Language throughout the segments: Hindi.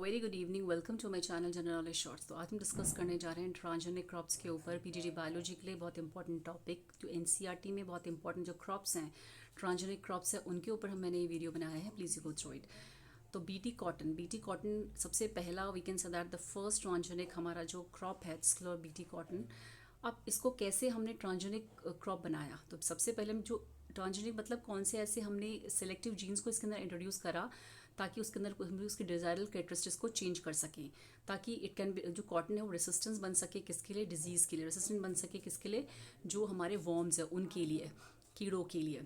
Very good evening, welcome to my channel general knowledge shorts. तो आज हम डिस्कस करने जा रहे हैं ट्रांसजेनिक क्रॉप्स के ऊपर। पीजीडी बायोलॉजी के लिए बहुत इंपॉर्टेंट टॉपिक, जो एनसीईआरटी में बहुत इंपॉर्टेंट जो क्रॉप्स हैं, ट्रांसजेनिक क्रॉप्स हैं, उनके ऊपर मैंने ये वीडियो बनाया है। Please you go through it. तो बीटी कॉटन सबसे पहला, we can say that the first transgenic हमारा जो क्रॉप है बीटी कॉटन। अब इसको कैसे हमने ट्रांसजेनिक क्रॉप बनाया, तो सबसे पहले हम जो ट्रांसजेनिक मतलब कौन से ऐसे हमने सेलेक्टिव जीन्स को इसके अंदर इंट्रोड्यूस करा ताकि उसके अंदर हम उसकी डिजायरेबल कैरेक्टरिस्टिक्स को चेंज कर सकें, ताकि इट कैन बी जो कॉटन है वो रेसिस्टेंस बन सके किसके लिए, डिजीज़ के लिए रेसिस्टेंट बन सके, किसके लिए, जो हमारे वॉर्म्स है उनके लिए, कीड़ों के लिए,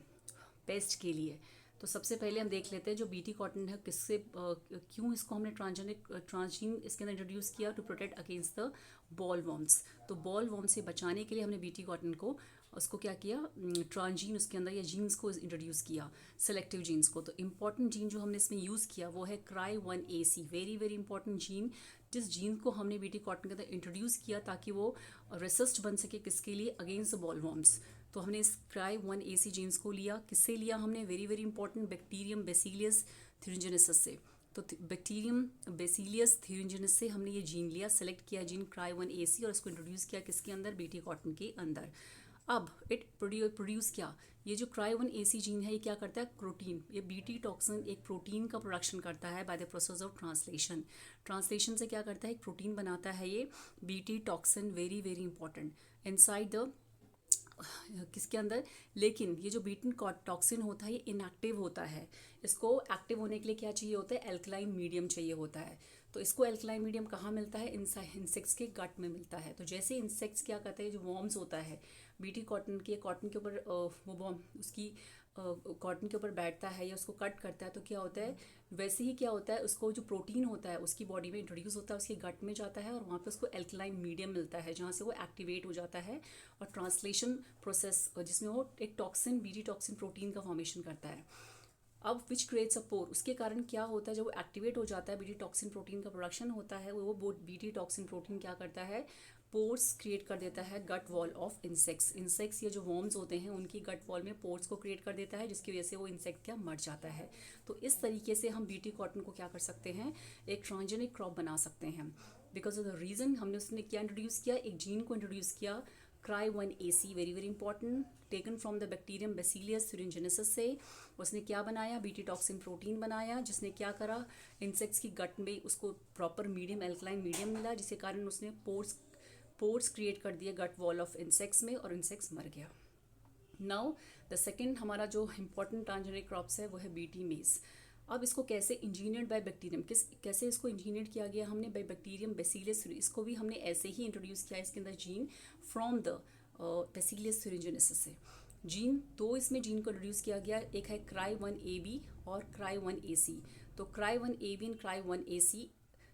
पेस्ट के लिए। तो सबसे पहले हम देख लेते हैं जो बीटी कॉटन है किससे क्यों इसको हमने ट्रांसजीन इसके अंदर इंट्रोड्यूस किया, to protect against the boll worms. तो बॉल वॉर्म से बचाने के लिए हमने बीटी कॉटन को उसको क्या किया, ट्रांसजीन उसके अंदर या जीन्स को इंट्रोड्यूस किया, सेलेक्टिव जीन्स को। तो इंपॉर्टेंट जीन जो हमने इसमें यूज़ किया वो है CRY1AC, very very important gene, जिस जीन को हमने बीटी कॉटन के अंदर इंट्रोड्यूस किया ताकि वो रेसिस्ट बन सके किसके लिए, अगेंस्ट द बॉल वॉर्म्स। तो हमने इस CRY1AC जीन्स को लिया, किससे लिया हमने, very very important, bacterium Bacillus thuringiensis से। तो बैक्टीरियम बेसिलियस थ्यूरिंजिनेसिस से हमने ये जीन लिया, सेलेक्ट किया जीन CRY1AC और इसको इंट्रोड्यूस किया किसके अंदर, बीटी कॉटन के अंदर। अब इट प्रोड्यूस क्या, ये जो CRY1AC जीन है ये क्या करता है, प्रोटीन, ये बीटी टॉक्सिन एक प्रोटीन का प्रोडक्शन करता है by the process of translation. Translation से क्या करता है, एक प्रोटीन बनाता है ये BT toxin, very very important inside the किसके अंदर। लेकिन ये जो बीटन टॉक्सिन होता है ये इनएक्टिव होता है, इसको एक्टिव होने के लिए क्या चाहिए होता है, एल्कलाइन मीडियम चाहिए होता है। तो इसको एल्कलाइन मीडियम कहाँ मिलता है, इंसेक्ट्स के गट में मिलता है। तो जैसे इंसेक्ट्स क्या करते हैं, जो वॉर्म्स होता है बीटी कॉटन के ऊपर वो वॉर्म उसकी कॉटन के ऊपर बैठता है या उसको कट करता है, तो क्या होता है, वैसे ही क्या होता है, उसको जो प्रोटीन होता है उसकी बॉडी में इंट्रोड्यूस होता है, उसके गट में जाता है और वहाँ पे उसको एल्कलाइन मीडियम मिलता है जहाँ से वो एक्टिवेट हो जाता है और ट्रांसलेशन प्रोसेस जिसमें वो एक टॉक्सिन, बीटी टॉक्सिन प्रोटीन का फॉर्मेशन करता है। अब विच क्रिएट्स अ पोर, उसके कारण क्या होता है, जब वो एक्टिवेट हो जाता है बीटी टॉक्सिन प्रोटीन का प्रोडक्शन होता है, वो बीटी टॉक्सिन प्रोटीन क्या करता है, पोर्स क्रिएट कर देता है गट वॉल ऑफ इंसेक्ट्स ये जो वॉर्म्स होते हैं उनकी गट वॉल में पोर्स को क्रिएट कर देता है, जिसकी वजह से वो इंसेक्ट क्या मर जाता है। तो इस तरीके से हम बीटी कॉटन को क्या कर सकते हैं, एक ट्रांसजेनिक क्रॉप बना सकते हैं। बिकॉज ऑफ द रीजन हमने उसने क्या इंट्रोड्यूस किया, एक जीन को इंट्रोड्यूस किया CRY1AC, very very important, taken from the bacterium Bacillus thuringiensis से। उसने क्या बनाया, बीटी टॉक्सिन प्रोटीन बनाया, जिसने क्या करा, इंसेक्ट्स की गट में उसको प्रॉपर मीडियम, एल्कलाइन मीडियम मिला, जिसके कारण उसने पोर्स क्रिएट कर दिए गट वॉल ऑफ इंसेक्ट्स में और इंसेक्ट्स मर गया। नाउ द सेकेंड हमारा जो इंपॉर्टेंट ट्रांसजेनिक क्रॉप्स है वो है बीटी मेज। अब इसको कैसे इंजीनियर्ड बाय बैक्टीरियम, कैसे इसको इंजीनियर किया गया हमने, बाय बैक्टीरियम बेसिलियस, इसको भी हमने ऐसे ही इंट्रोड्यूस किया इसके अंदर gene from the basileus thuringiensis से। जीन दो इसमें जीन को इंट्रोड्यूस किया गया, एक है CRY1AB और CRY1AC। तो CRY1AB एंड CRY1AC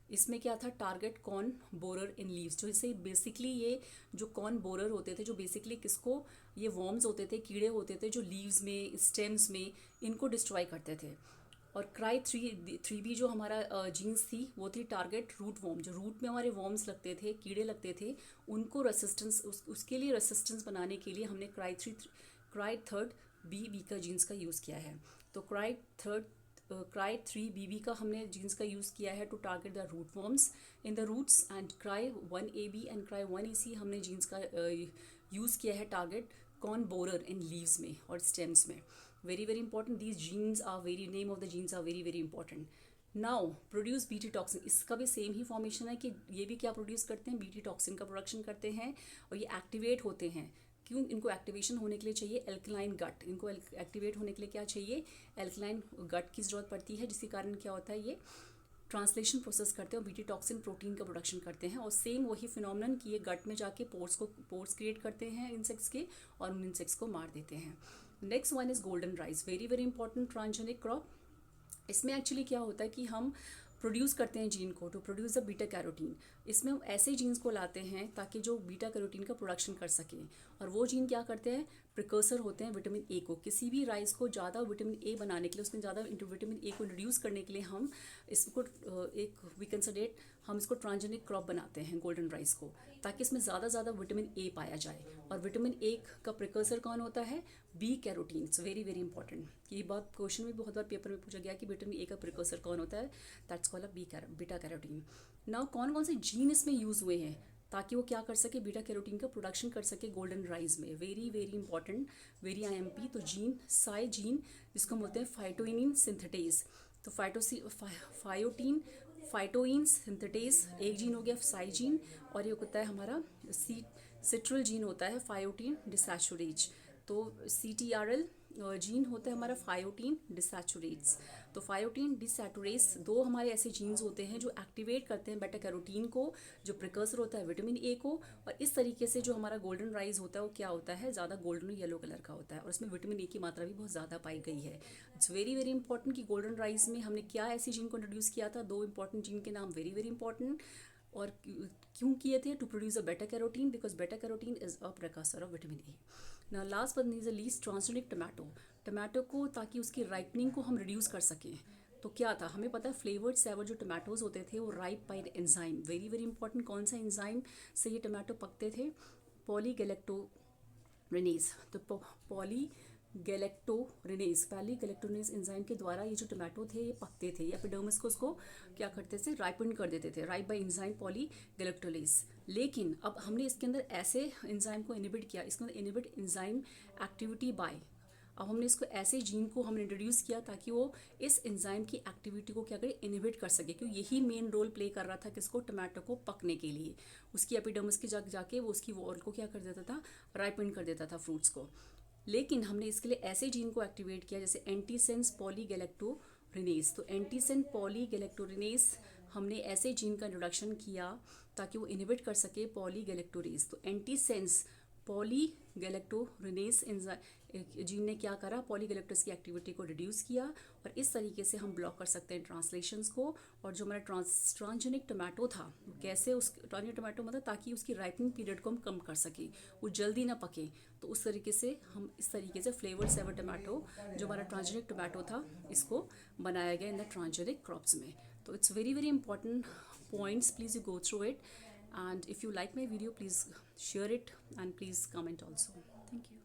इसमें क्या था, target corn borer in leaves, जो इसे बेसिकली ये जो कॉर्न बोरर होते थे, जो बेसिकली किसको, ये वॉर्म्स होते थे, कीड़े होते थे जो लीव्स में, स्टेम्स में, इनको डिस्ट्रॉय करते थे। और CRY3B जो हमारा जीन्स थी वो थी टारगेट रूट वॉर्म, जो रूट में हमारे वॉर्म्स लगते थे, कीड़े लगते थे, उनको रेसिस्टेंस उसके लिए रेसिस्टेंस बनाने के लिए हमने CRY3BB का जीन्स का यूज़ किया है। तो CRY3BB का हमने जीन्स का यूज़ किया है to target the root worms in the roots, and CRY1AB and CRY1AC हमने जीन्स का यूज़ किया है target corn borer in leaves में और स्टेम्स में। Very very important, these genes are very, name of the genes are very very important. Now produce BT toxin, इसका भी सेम ही फॉर्मेशन है कि ये भी क्या प्रोड्यूस करते हैं, बीटी टॉक्सिन का प्रोडक्शन करते हैं और ये एक्टिवेट होते हैं। क्यों, इनको एक्टिवेशन होने के लिए चाहिए एल्कलाइन गट, इनको एक्टिवेट होने के लिए क्या चाहिए, एल्कलाइन गट की ज़रूरत पड़ती है, जिसके कारण क्या होता है, ये ट्रांसलेशन प्रोसेस करते हैं और बीटी टॉक्सिन प्रोटीन का प्रोडक्शन करते हैं। और सेम वही फिनोमिनन कि ये गट में जाके पोर्स क्रिएट करते हैं इंसेक्ट्स के और उन इंसेक्ट्स को मार देते हैं। Next one is golden rice, very very important transgenic crop. इसमें एक्चुअली क्या होता है कि हम प्रोड्यूस करते हैं जीन को to produce the beta carotene. इसमें हम ऐसे जीन्स को लाते हैं ताकि जो बीटा कैरोटीन का प्रोडक्शन कर सकें, और वो जीन क्या करते हैं, प्रिकर्सर होते हैं विटामिन ए को। किसी भी राइस को ज़्यादा विटामिन ए बनाने के लिए, उसमें ज़्यादा विटामिन ए को इंट्रोड्यूस करने के लिए हम इसको एक वी कंसिडर हम इसको ट्रांसजेनिक क्रॉप बनाते हैं गोल्डन राइस को, ताकि इसमें ज़्यादा विटामिन ए पाया जाए। और विटामिन ए का प्रिकर्सर कौन होता है? B carotene. It's very very important. ये बात क्वेश्चन में बहुत बार पेपर में पूछा गया कि विटामिन ए का प्रिकर्सर कौन होता है? That's called a beta carotene. Now कौन कौन से जीन इसमें यूज़ हुए हैं ताकि वो क्या कर सके? बीटा कैरोटीन का प्रोडक्शन कर सके गोल्डन राइस में। Very very important, very IMP. तो जीन, साई जीन, जिसको हम बोलते हैं फाइटोइनिन सिंथेटेज। तो फाइटोइन सिंथेटेज एक जीन हो गया साई जीन, और ये होता है हमारा सिट्रल जीन होता है फायोटीन डिसैचुरेज। तो CTRL जीन होता है हमारा फायोटीन डिसैचुरेट्स। तो फायोटीन डिसैचुरेट्स दो हमारे ऐसे जीन्स होते हैं जो एक्टिवेट करते हैं बेटा कैरोटीन को, जो प्रिकर्सर होता है विटामिन ए को। और इस तरीके से जो हमारा गोल्डन राइस होता है वो क्या होता है? ज़्यादा गोल्डन येलो कलर का होता है, और इसमें विटामिन ए की मात्रा भी बहुत ज़्यादा पाई गई है। इट्स वेरी वेरी इंपॉर्टेंट कि गोल्डन राइस में हमने क्या ऐसी जीन को इंट्रोड्यूस किया था। दो इंपॉर्टेंट जीन के नाम वेरी वेरी इंपॉर्टेंट। और क्यों किए थे? To produce a beta carotene, because beta carotene is a precursor of vitamin A. ना last but not the least, transgenic tomato को, ताकि उसकी राइपनिंग को हम रिड्यूस कर सकें। तो क्या था? हमें पता है फ्लेवर्ड सेवर जो टमाटोज होते थे वो ripe bye enzyme. Very very important, कौन सा एंजाइम से ये टमाटो पकते थे? पॉलीगैलेक्टोरेनेज। तो पॉलीगैलेक्टोरेनेज एंजाइम के द्वारा ये जो टमाटो थे ये पकते थे, या एपिडर्मिस को उसको क्या करते थे? राइपन कर देते थे, राइप बाय एंजाइम पॉलीगैलेक्टोरेज। लेकिन अब हमने इसके अंदर ऐसे एंजाइम को इनिबिट किया, इसके अंदर इनिबिट एंजाइम एक्टिविटी बाय। अब हमने इसको ऐसे जीन को हमने इंट्रोड्यूस किया ताकि वो इस एंजाइम की एक्टिविटी को क्या करे? इनहिबिट कर सके, क्योंकि यही मेन रोल प्ले कर रहा था किसको? टमाटो को पकने के लिए। उसकी एपिडर्मिस के जाके वो उसकी वॉल को क्या कर देता था? राइपन कर देता था फ्रूट्स को। लेकिन हमने इसके लिए ऐसे जीन को एक्टिवेट किया जैसे एंटीसेंस पॉलीगैलेक्टोरेनेज। तो एंटीसेंस पॉलीगैलेक्टोरेनेज हमने ऐसे जीन का इंट्रोडक्शन किया ताकि वो इनहिबिट कर सके पॉलीगैलेक्टोरेज। तो एंटीसेंस पॉलीगैलेक्टोरेनेज जीन ने क्या करा? पॉलीगैलेक्टोरेज की एक्टिविटी को रिड्यूस किया, और इस तरीके से हम ब्लॉक कर सकते हैं ट्रांसलेशंस को। और जो हमारा ट्रांसजेनिक टमाटो था, कैसे उस ट्रांसजेनिक टमाटो मतलब ताकि उसकी राइपनिंग पीरियड को हम कम कर सकें, वो जल्दी ना पके। तो उस तरीके से हम इस तरीके से फ्लेवर्ड सेवर टमाटो, जो हमारा ट्रांसजेनिक टमाटो था, इसको बनाया गया इन द ट्रांसजेनिक क्रॉप्स में। तो it's very very important points, please you go through it, and if you like my video please share it and please comment also. Thank you.